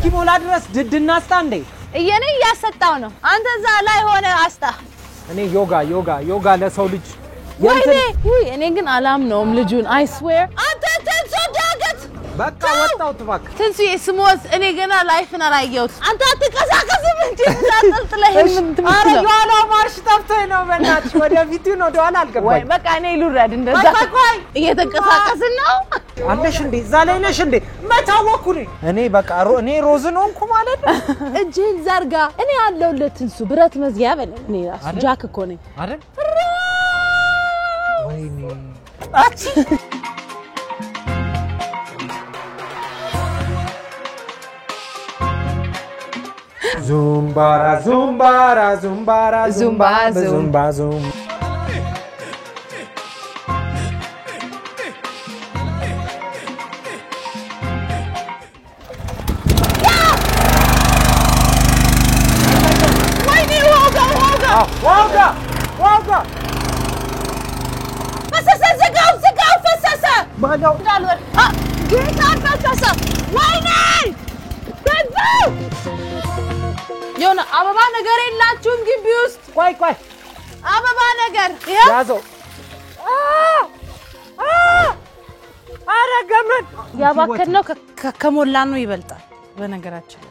እስኪሞላ ድረስ ድድና አስታ እንዴ እየኔ ያሰጣው ነው አንተ እዛ ላይ ሆነ አስታ እኔ ዮጋ ለሰው ልጅ ወይኔ እኔ ግን አላም ነው ልጁን I swear አንተ ተንሶ ዳገት በቃ ወጣው ተባክ ትንሱ የስሞስ እኔ ገና ላይፍን አላየሁት አንተ አትቀሳቀስም እንጂ ታጥልጥለህ አረ ያላ ማርሽ ጠፍቶኝ ነው በእናትሽ ወደ ፊቱ ነው ደዋል አልገባኝ ወይ በቃ እኔ ልውረድ እንደዛ እየተንቀሳቀስን ነው አለሽ እንዴ ዛላይ ነሽ እንዴ መታወኩኝ እኔ በቃ እኔ ሮዝ ነው እንኩ ማለት እጅን ዘርጋ እኔ አለውለት ትንሱ ብረት መዝጊያ በለ እኔ ራስ ጃክ እኮ ነኝ አይደል ወይኔ አቺ Zumbara zumbara zumbara zumba zumba zum ወይኔ ዋጋ ፈሰሰ ዘጋው ፈሰሰ ባለው እንዳልወር ጌታ ፈሰሰ ወይኔ የሆነ አበባ ነገር የላችሁም ግቢ ውስጥ ቆይ አበባ ነገር ያዘው አረ ገመድ ያባከነው ከሞላ ነው ይበልጣል በነገራችን